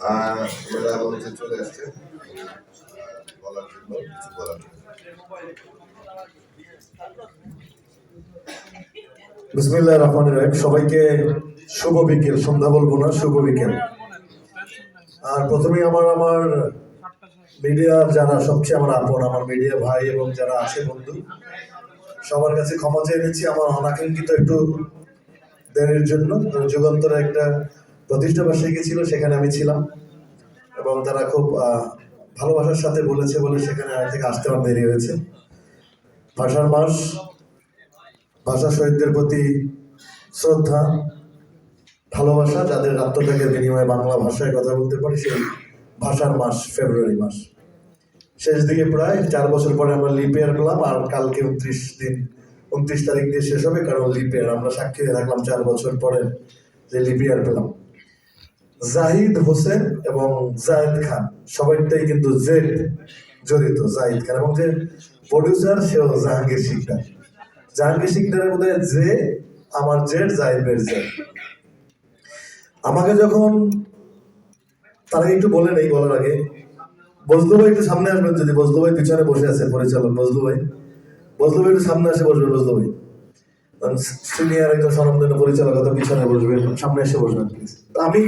এরা বলতে চলে আসছে বলার জন্য কিছু বলার জন্য। বিসমিল্লাহির রহমানির রহিম। সবাইকে শুভ বিকেল, সন্ধ্যা বলবো না, শুভ বিকেল। আর প্রথমেই আমার মিডিয়ার যারা সবচেয়ে আমার আপন, আমার মিডিয়া ভাই এবং যারা আছে বন্ধু, সবার কাছে ক্ষমা চেয়ে নিচ্ছি আমার অনাকাঙ্ক্ষিত একটু দেরির জন্য। যুগান্তরে একটা প্রতিষ্ঠা বার্ষিকী ছিল, সেখানে আমি ছিলাম এবং তারা খুব ভালোবাসার সাথে বলেছে বলে সেখানে থেকে আসতে আমার দেরি হয়েছে। ভাষার মাস, ভাষা শহীদদের প্রতি শ্রদ্ধা, ভালোবাসা, যাদের আত্মত্যাগের বিনিময়ে বাংলা ভাষায় কথা বলতে পারি, সেই ভাষার মাস ফেব্রুয়ারি মাস শেষ দিকে, প্রায় 4 বছর পরে আমরা লিপ ইয়ার পেলাম। আর কালকে 29 তারিখ দিয়ে শেষ হবে, কারণ লিপ ইয়ার আমরা সাক্ষী হয়ে থাকলাম 4 বছর পরে যে লিপ ইয়ার পেলাম। জাহিদ হোসেন এবং জায়েদ খান সবাইটাই কিন্তু জেড জড়িত। জাহিদ খান এবং যে প্রডিউসার সেও জাহাঙ্গীর শিকদার। জাহাঙ্গীর শিকদারের মধ্যে যে আমার জেড, জাহিদের জেড। আমাকে যখন তারা একটু বলে নেই বলার আগে, বজলু ভাই একটু সামনে আসবেন, যদি বজলু ভাই পিছনে বসে আছে পরিচালক বজলু ভাই একটু সামনে এসে বসবেন। বজলু ভাই সিনিয়র একজন স্বনামধন্য পরিচালক, হয়তো পিছনে বসবেন, সামনে এসে বসবেন প্লিজ। আমি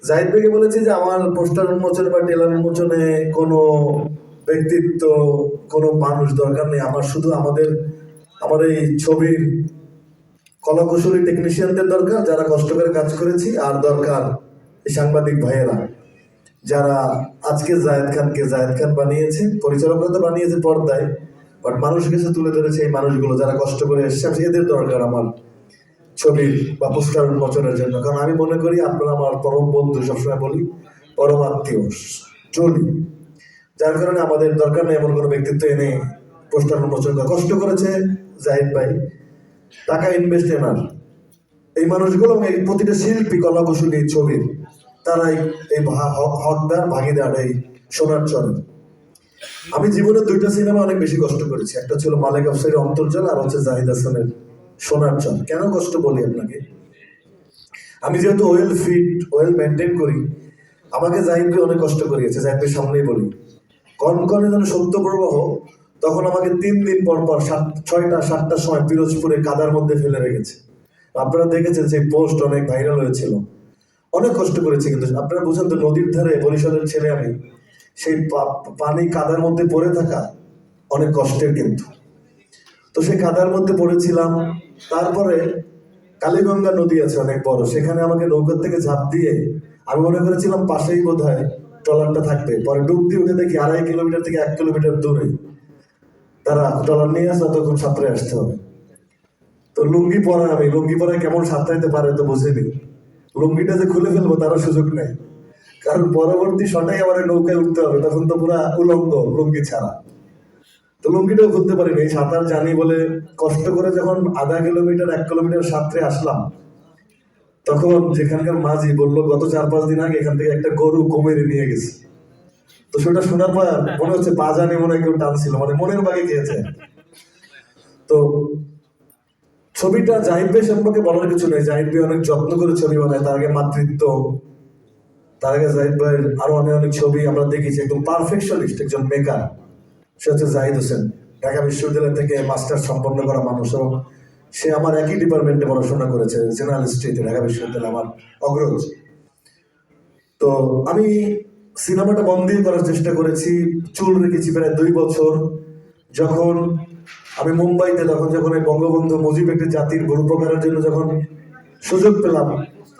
জাহিদ ভাইকে বলেছি যে আমার পোস্টার উন্মোচনে বা টেলার উন্মোচনে কোনো ব্যক্তিত্ব, কোনো মানুষ দরকার নেই। আমার শুধু আমার এই ছবির কলাকুশলী টেকনিশিয়ানদের দরকার, যারা কষ্ট করে কাজ করেছি, আর দরকার এই সাংবাদিক ভাইয়েরা যারা আজকে জায়েদ খান বানিয়েছে, পরিচালকরা তো বানিয়েছে পর্দায়, বাট মানুষের কাছে তুলে ধরেছে এই মানুষগুলো যারা কষ্ট করে এসছে। এদের দরকার আমার ছবির বা পোস্টার উন্মোচনের জন্য। কারণ আমি মনে করি আপনারা আমার পরম বন্ধু, সবসময় বলি পরম আত্মীয় চলি, যার কারণে আমাদের দরকার নেই এমন কোনো ব্যক্তিত্ব এনে পোস্টার উন্মোচন করা। কষ্ট করেছে জাহিদ ভাই, টাকা ইনভেস্ট এনার, এই মানুষগুলো এই প্রতিটা শিল্পী কলাকুশলী ছবির তারাই এই হকদার ভাগিদার এই সোনার চরে। আমি জীবনে 2টা সিনেমা অনেক বেশি কষ্ট করেছি, একটা ছিল মালেক আফসারের অন্তর্জাল, আর হচ্ছে জাহিদ হাসানের সোনার চর। কেন কষ্ট বলি আপনাকে, আমি যেহেতু ওয়েল মেনটেন করি, আমাকে জাহিদ ভাই অনেক কষ্ট করিয়েছে। জাহিদ ভাই সামনেই বলি, কনকনে যেন সত্য প্রবাহ, তখন আমাকে 3 দিন পর 6টা-7টার সময় পিরোজপুরে কাদার মধ্যে ফেলে রেখেছে। আপনারা দেখেছেন সেই পোস্ট অনেক ভাইরাল হয়েছিল। অনেক কষ্ট করেছি, কিন্তু আপনারা বুঝেন তো, নদীর ধারে বরিশালের ছেলে আমি, সেই পানি কাদার মধ্যে পড়ে থাকা অনেক কষ্টের। কিন্তু তো সেই কাদার মধ্যে পড়েছিলাম। তারপরে কালীগঙ্গা নদী আছে অনেক বড়, সেখানে আমাকে নৌকার থেকে ঝাঁপ দিয়ে, আমি মনে করেছিলাম পাশেই বোধহয় ট্রলারটা থাকবে, পরে ডুব দিয়ে উঠে দেখি 2.5 কিলোমিটার থেকে 1 কিলোমিটার দূরে তারা ট্রলার নিয়ে আসে, তখন সাঁতরে আসতে হবে। তো লুঙ্গি পরা কেমন সাঁতরাইতে পারে তো বুঝিনি। লুঙ্গিটা যে খুলে ফেলবো তারও সুযোগ নেই, কারণ পরবর্তী শটাই আমার নৌকায় উঠতে হবে, তখন তো পুরা উলঙ্গ লুঙ্গি ছাড়া। তো লুঙ্গিটাও খুলতে পারিনি, সাঁতার জানি বলে কষ্ট করে যখন 1/2 কিলোমিটার 1 কিলোমিটার সাঁতরে আসলাম, তখন যেখানকার মাঝি বললো গত 4-5 দিন আগে এখান থেকে একটা গরু কোমেরে নিয়ে গেছে। তো সেটা শোনার পর মনে হচ্ছে পা জানি মনে হয় কেউ টানছিল, মানে মনের বাগে গিয়েছে। তো ছবিটা জাহিদ ভাই সম্পর্কে বলার কিছু নেই, জাহিদ ভাই অনেক যত্ন করে ছবি বানায়। তার আগে মাতৃত্ব, তার আগে জাহিদ ভাইয়ের আরো অনেক ছবি আমরা দেখেছি। একদম পারফেকশনিস্ট একজন মেকার, সে হচ্ছে জাহিদ হোসেন। ঢাকা বিশ্ববিদ্যালয় থেকে মাস্টার সম্পন্ন করা মানুষ, এবং সে আমার একই ডিপার্টমেন্টে পড়াশোনা করেছে, জার্নালিস্ট্রিতে, ঢাকা বিশ্ববিদ্যালয় আমার অগ্রজ। তো আমি সিনেমাটা মন দিয়ে করার চেষ্টা করেছি, চুল রেখেছি প্রায় 2 বছর। যখন আমি মুম্বাইতে, যখন এই বঙ্গবন্ধু মুজিব একটি জাতির গরু প্রকারের জন্য যখন সুযোগ পেলাম,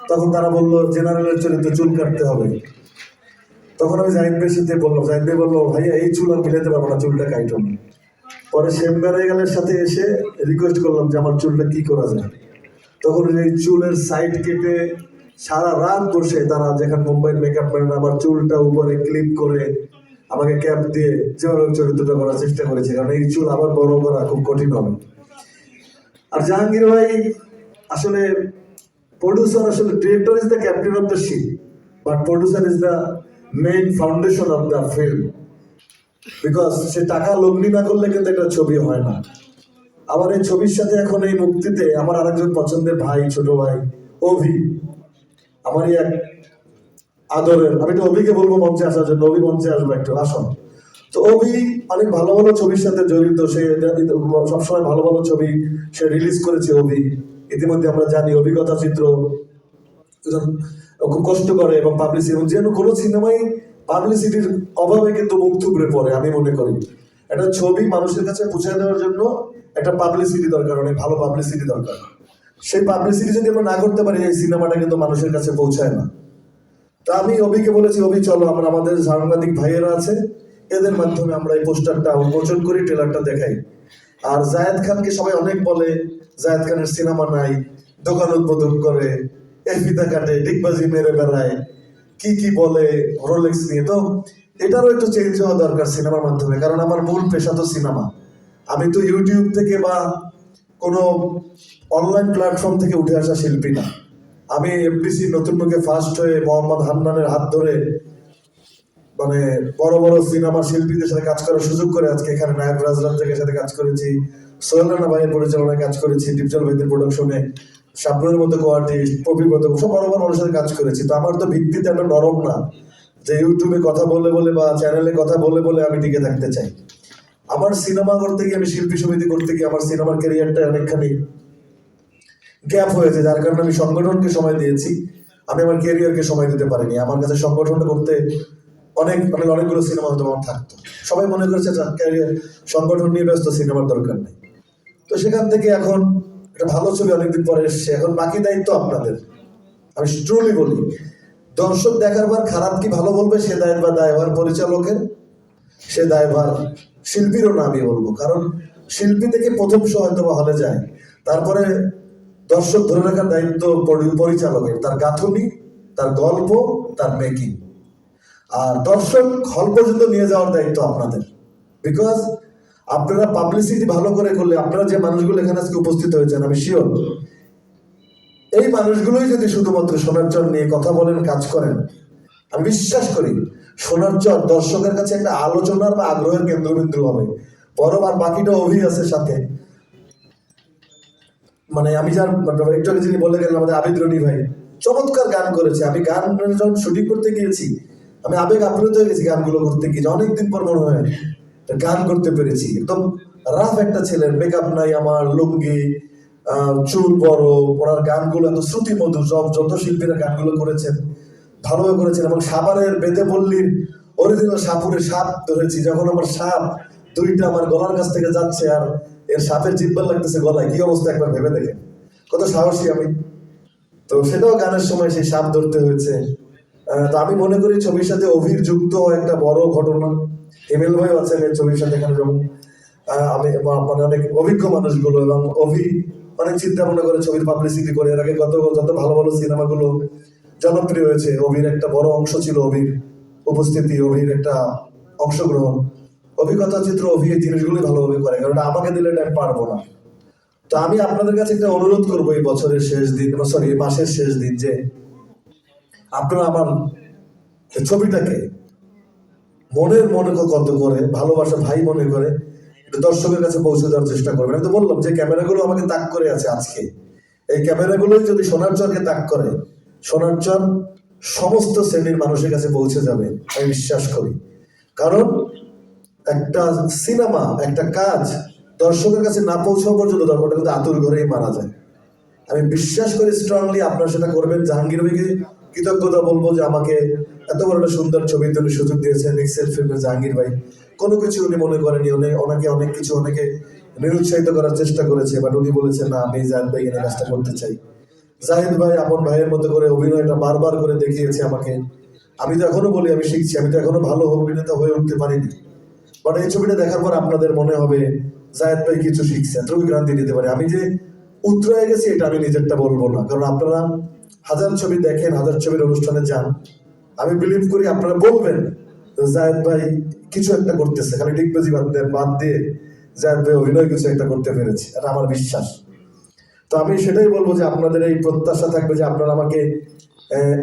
তখন তারা বললো জেনারেলের চরিত্রে চুল কাটতে হবে। তখন আমি জাহিদ ভাইয়ের সাথে বললাম, জাহিদ ভাই বললো ভাইয়া এই চুল আর মিলাতে পারবো না, চুলটা কাইটো না। পরে শ্যামবেড়াইগালের সাথে এসে রিকোয়েস্ট করলাম যে আমার চুলটা কি করা যায়। তখন এই চুলের সাইড কেটে সারা রাত বসে তারা, যেখানে মুম্বাইয়ের মেকআপ ম্যান, আমার চুলটা উপরে ক্লিপ করে আমাকে ক্যাপ দিয়ে যেভাবে চরিত্রটা করার চেষ্টা করেছে, কারণ এই চুল আবার বড় করা খুব কঠিন হবে। আর জাহাঙ্গীর ভাই আসলে প্রডিউসার, আসলে director is the captain of the ship, but producer is the main foundation of the film, because সে টাকা লগ্নি না করলে কিন্তু একটা ছবি হয় না। আমার এই ছবির সাথে এখন এই মুক্তিতে আমার আরেকজন পছন্দের ভাই, ছোট ভাই অভি, আমারই এক আদরের, আমি একটু অভিকে বলবো মঞ্চে আসার জন্য, অভি মঞ্চে আসবো, একটু আসুন। তো অভি অনেক ভালো ভালো ছবির সাথে জড়িত, সে সবসময় ভালো ভালো ছবি সে রিলিজ করেছে। অভি ইতিমধ্যে আমরা জানি অভিজ্ঞতা চিত্র খুব কষ্ট করে এবং পাবলিসিটি, এবং যেন কোনো সিনেমাই পাবলিসিটির অভাবে কিন্তু মুখ থুবড়ে পড়ে। আমি মনে করি একটা ছবি মানুষের কাছে পৌঁছে দেওয়ার জন্য একটা পাবলিসিটি দরকার, অনেক ভালো পাবলিসিটি দরকার। সেই পাবলিসিটি যদি আমরা না করতে পারি, এই সিনেমাটা কিন্তু মানুষের কাছে পৌঁছায় না। তা আমি অভিকে বলেছি, অভি চলো আমরা আমাদের সাংবাদিক ভাইয়েরা আছে, এদের মাধ্যমে আমরা এই পোস্টারটা উন্মোচন করি, ট্রেলারটা দেখাই। আর জায়েদ খানকে সবাই অনেক বলে জায়েদ খানের সিনেমা নাই, দোকান উদ্বোধন করে, এফিতা কাটে, ডিগবাজি মেরে বেড়ায়, কি কি বলে রোলেক্স নিয়ে। তো এটারও একটু চেঞ্জ হওয়া দরকার সিনেমার মাধ্যমে, কারণ আমার মূল পেশা তো সিনেমা। আমি তো ইউটিউব থেকে বা কোনো অনলাইন প্ল্যাটফর্ম থেকে উঠে আসা শিল্পী না। আমি এফডিসি নতুন মুখে ফার্স্ট হয়ে মোহাম্মদ হান্নানের হাত ধরে মানে বড় বড় সিনেমা শিল্পীদের সাথে কাজ করার সুযোগ করে আজকে এখানে নায়ক রাজের সাথে কাজ করেছি, সোহেল রানা ভাইয়ের পরিচালনায় কাজ করেছি, ডিপজল ভাইদের প্রোডাকশনে, শাবনুরের মতো কোয়ার্টিস্ট, প্রবীর মতো সব বড় বড় মানুষের সাথে কাজ করেছি। তো আমার তো ভিত্তিতে একটা নরম না যে ইউটিউবে কথা বলে বলে বা চ্যানেলে কথা বলে বলে আমি টিকে থাকতে চাই। আমার সিনেমা করতে গিয়ে, আমি শিল্পী সমিতি করতে গিয়ে আমার সিনেমার ক্যারিয়ারটা অনেকখানি গ্যাপ হয়েছে, যার কারণে আমি সংগঠনকে সময় দিয়েছি, আমি আমার ক্যারিয়ারকে সময় দিতে পারিনি। আমার কাছে সংগঠনটা করতে অনেকগুলো সিনেমা হয়তো আমার থাকতো। সবাই মনে করেছে ক্যারিয়ার সংগঠন নিয়ে ব্যস্ত, সিনেমার দরকার নেই। তো সেখান থেকে এখন একটা ভালো ছবি অনেকদিন পরে এসছে, এখন বাকি দায়িত্ব আপনাদের। আমি ট্রুলি বলি, দর্শক দেখার পর খারাপ কি ভালো বলবে সে দায়ভার পরিচালকের, সে দায়ভার শিল্পীরও না আমি বলবো। কারণ শিল্পী থেকে প্রথম শো হয়তো বা হলে যায়, তারপরে দর্শক ধরে রাখার দায়িত্ব পরিচালকের, তার গাঁথনি, তার গল্প, তার মেকিং। আর দর্শক হল পর্যন্ত নিয়ে যাওয়ার দায়িত্ব আপনাদের। বিকজ আপনারা পাবলিসিটি ভালো করে করলে, আপনারা যে মানুষগুলো এখানে আজকে উপস্থিত হয়েছেন, আমি শিওর এই মানুষগুলোই যদি শুধুমাত্র সোনার চর নিয়ে কথা বলেন, কাজ করেন, আমি বিশ্বাস করি সোনার চর দর্শকের কাছে একটা আলোচনার বা আগ্রহের কেন্দ্রবিন্দু হবে। আর বাকিটা অভি আছে সাথে, মানে আমি যার একটু আগে যিনি বলে গেলেন আমাদের আবিদ রনি ভাই, চমৎকার গান করেছে। আমি গান যখন শুটিং করতে গিয়েছি, আমি আবেগ আপ্লুত হয়ে গেছি গানগুলো করতে গিয়ে, অনেকদিন পর মনে হয় গান করতে পেরেছি। একদম রাফ একটা ছেলের, মেকআপ নাই আমার, লুঙ্গি, চুল বড়, ওনার গানগুলো এত শ্রুতি মধুর। যত শিল্পীরা গানগুলো করেছেন ভালোভাবে করেছেন। এবং সাভারের বেদে পল্লীর অরিজিনাল সাপুরে সাপ ধরেছি, যখন আমার সাপ দুইটা আমার গলার কাছ থেকে যাচ্ছে আর এর সাপের জিব্বা লাগতেছে গলায়, কি অবস্থা একবার ভেবে দেখেন, কত সাহসী আমি। তো সেটাও গানের সময় সেই সাপ ধরতে হয়েছে। তো আমি মনে করি ছবির সাথে অভির যুক্ত একটা বড় ঘটনা। এমএল ভাই আছেন এই ছবির সাথে এখানে, যেমন আমি মানে অনেক অভিজ্ঞ মানুষগুলো, এবং অভি অনেক চিন্তা ভাবনা করে ছবির পাবলিসিটি করে। এর আগে যত ভালো ভালো সিনেমাগুলো জনপ্রিয় হয়েছে, অভির একটা বড় অংশ ছিল অভির উপস্থিতি, অভির একটা অংশগ্রহণ, অভিজ্ঞতা চিত্র। অভি এই জিনিসগুলোই ভালোভাবে করে, কারণ আমাকে দিলে আমি পারবো না। তো আমি আপনাদের কাছে একটা অনুরোধ করবো এই বছরের শেষ দিন, সরি এই মাসের শেষ দিন, যে আপনারা আমার ছবিটাকে মনে কত করে ভালোবাসা ভাই মনে করে একটু দর্শকের কাছে পৌঁছে দেওয়ার চেষ্টা করবেন। আমি তো বললাম যে ক্যামেরাগুলো আমাকে তাক করে আছে আজকে, এই ক্যামেরাগুলোই যদি সোনার চরকে তাক করে, সোনার চর সমস্ত শ্রেণীর মানুষের কাছে পৌঁছে যাবে আমি বিশ্বাস করি। কারণ একটা সিনেমা, একটা কাজ দর্শকের কাছে না পৌঁছানো পর্যন্ত ওটা কিন্তু আতুর ঘরেই মারা যায়। আমি বিশ্বাস করি স্ট্রংলি আপনারা সেটা করবেন। জাহাঙ্গীর ভাইকে কৃতজ্ঞতা বলবো যে আমাকে এত বড় একটা সুন্দর ছবির জন্য সুযোগ দিয়েছেন। এক্সেল ফিল্মের জাহাঙ্গীর ভাই কোনো কিছু উনি মনে করেনি, ওনাকে অনেক কিছু অনেকে নিরুৎসাহিত করার চেষ্টা করেছে, বাট উনি বলেছেন না, আমি জাহিদ ভাই এনে কাজটা করতে চাই। জাহিদ ভাই আপন ভাইয়ের মতো করে অভিনয়টা বারবার করে দেখিয়েছে আমাকে। আমি তো এখনো বলি আমি শিখছি, আমি তো এখনো ভালো অভিনেতা হয়ে উঠতে পারিনি, বাট এই ছবিটা দেখার পর আপনাদের মনে হবে জাহিদ ভাই কিছু শিখছেন, গ্রান্তি দিতে পারে। আমি যে উতরায় গেছি এটা আমি নিজেরটা বলবো না, কারণ আপনারা হাজার ছবি দেখেন, হাজার ছবির অনুষ্ঠানে যান, আমি বিলিভ করি আপনারা বলবেন জাহিদ ভাই কিছু একটা করতেছে, খালি ডিগবাজি বাদ দিয়ে জাহিদ ভাই অভিনয় কিছু একটা করতে পেরেছে, এটা আমার বিশ্বাস। তো আমি সেটাই বলবো যে আপনাদের এই প্রত্যাশা থাকবে যে আপনারা আমাকে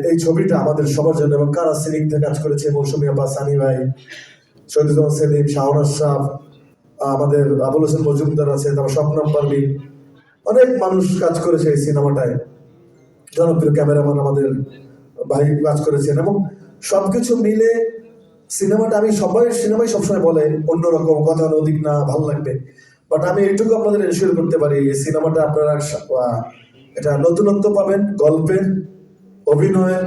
এই ছবিটা আমাদের সবার জন্য, এবং কারা সিনিকতে কাজ করেছে, মৌসুমী আপা, সানি ভাই, শহীদুজ্জামান সেলিম, শাহন আশরাফ, আমাদের আবুল হোসেন মজুমদার আছে, তারপর স্বপ্নম পারভিন, অনেক মানুষ কাজ করেছে এই সিনেমাটায়। জনপ্রিয় ক্যামেরাম্যান আমাদের ভাই কাজ করেছেন, এবং সবকিছু মিলে সিনেমাটা, আমি সবাই সিনেমাই সবসময় বলে অন্যরকম, কথা অধিক না, ভালো লাগবে, বাট আমি এইটুকু আপনাদের এনশিওর করতে পারি এই সিনেমাটা আপনারা এটা নতুনত্ব পাবেন, গল্পের, অভিনয়ের,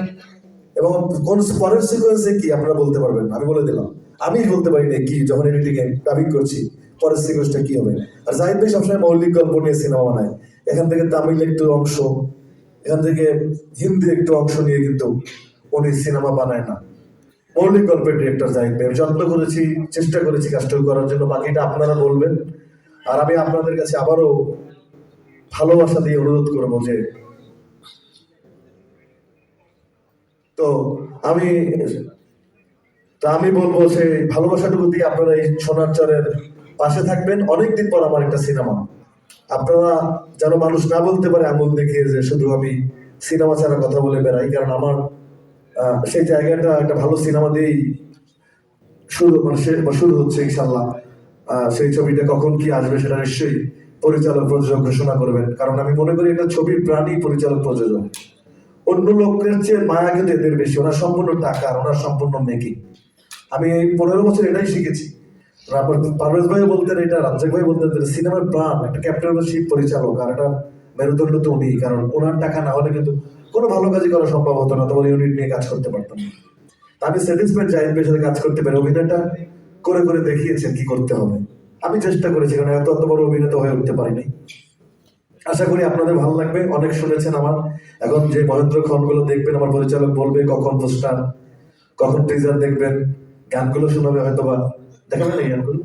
এবং কোন পরের সিকোয়েন্সে কি আপনারা বলতে পারবেন, আমি বলে দিলাম। আমি বলতে পারি না কি, যখন এডিটিং এ ডাবিং করছি পরের সিকোয়েন্সটা কি হবে। আর জাহিদ ভাই সবসময় মৌলিক গল্প নিয়ে সিনেমা বানায়, এখান থেকে তামিল একটু অংশ, এখান থেকে হিন্দি একটু অংশ নিয়ে কিন্তু উনি সিনেমা বানায় না। মৌলিক গল্পের ডিরেক্টর জাহিদ ভাই, যত্ন করেছি, চেষ্টা করেছি কাজটা করার জন্য, বাকিটা আপনারা বলবেন। আর আমি আপনাদের কাছে আবারও ভালোবাসা দিয়ে অনুরোধ করবো যে, তো আমি আমি বলবো যে ভালোবাসাটুকু দিয়ে আপনারা এই সোনার চরের পাশে থাকবেন। অনেকদিন পর আমার একটা সিনেমা, আপনারা যেন মানুষ না বলতে পারে আঙুল দেখিয়ে যে শুধু আমি সিনেমা ছাড়া কথা বলে বেড়াই, কারণ আমার সেই জায়গাটা একটা ভালো সিনেমা দিয়েই শুরু হচ্ছে ইনশাল্লাহ। সেই ছবিটা কখন কি আসবে সেটা নিশ্চয়ই পরিচালক প্রযোজক ঘোষণা করবেন, কারণ আমি মনে করি এটা ছবির প্রাণী পরিচালক প্রযোজক। অন্য লোকের চেয়ে মায়া কিন্তু এদের বেশি, ওনার সম্পূর্ণ টাকা, ওনার সম্পূর্ণ মেকিং। আমি এই 15 বছর এটাই শিখেছি। পারভেজ ভাই বলতেন এটা, রাজ্জাক ভাই বলতেন সিনেমার প্রাণ একটা ক্যাপ্টেনশিপ পরিচালক, আর এটা মেরুদণ্ড তো উনি, কারণ ওনার টাকা না হলে কিন্তু কোনো ভালো কাজই করা সম্ভব হতো না, তোমার ইউনিট নিয়ে কাজ করতে পারতাম না। আমি স্যাটিসফাইড জাহিদ ভাইয়ের সাথে কাজ করতে পারি, অভিনয়টা করে করে দেখিয়েছেন কি করতে হবে। আমি চেষ্টা করেছি, কারণ এত বড় অভিনেতা হয়ে উঠতে পারিনি। আশা করি আপনাদের ভালো লাগবে। অনেক শুনেছেন আমার, এখন যে মহেন্দ্র ক্ষণগুলো দেখবেন আমার পরিচালক বলবে কখন পোস্টার, কখন টিজার দেখবেন, গানগুলো শোনাবে হয়তো, বা দেখাবেন এই গানগুলো,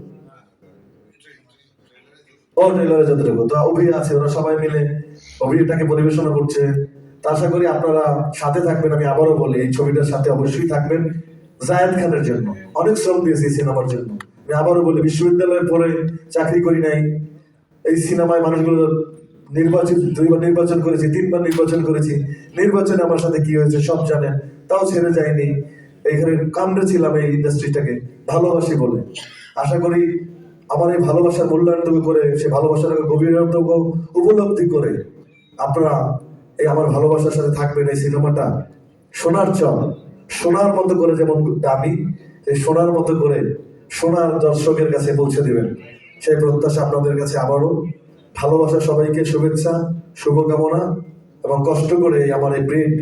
ও ট্রেলারে যতটুকু তো অভিনয় আছে, ওরা সবাই মিলে অভিনয়টাকে পরিবেশনা করছে। তা আশা করি আপনারা সাথে থাকবেন। আমি আবারও বলি এই ছবিটার সাথে অবশ্যই থাকবেন। জায়েদ খানের জন্য অনেক শ্রম দিয়েছি এই সিনেমার জন্য। আমি আবারও বলি, বিশ্ববিদ্যালয়ে পড়ে চাকরি করি নাই, এই সিনেমায় মানুষগুলো নির্বাচিত, 2বার নির্বাচন করেছি, 3বার নির্বাচন করেছি, নির্বাচনে আমার সাথে কি হয়েছে সব জানেন, তাও ছেড়ে যায়নি, এখানে কামড়ে ছিলাম এই ইন্ডাস্ট্রিটাকে ভালোবাসি বলে। আশা করি আমার এই ভালোবাসার মূল্যায়নটুকু করে, সে ভালোবাসাটাকে গভীরতাটুকু উপলব্ধি করে আপনারা এই আমার ভালোবাসার সাথে থাকবেন। এই সিনেমাটা সোনার চর, সোনার মতো করে যেমন দামি, এই সোনার মতো করে সোনার দর্শকের কাছে পৌঁছে দিবেন, সেই প্রত্যাশা আপনাদের কাছে। আবারও ভালোবাসা, সবাইকে শুভেচ্ছা, শুভকামনা, এবং কষ্ট করে আমার এই প্রিন্ট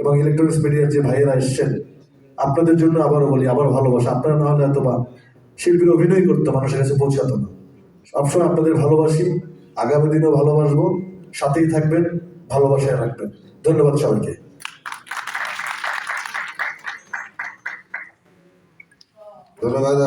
এবং ইলেকট্রনিক্স মিডিয়ার যে ভাইয়েরা এসছেন, আপনাদের জন্য আবারও বলি, আবার ভালোবাসা। আপনারা না হলে হয়তো বা শিল্পীর অভিনয় করতো, মানুষের কাছে পৌঁছাতো না। সবসময় আপনাদের ভালোবাসি, আগামী দিনেও ভালোবাসবো, সাথেই থাকবেন, ভালোবাসায় রাখবেন। ধন্যবাদ সবাইকে। ধন্যবাদ।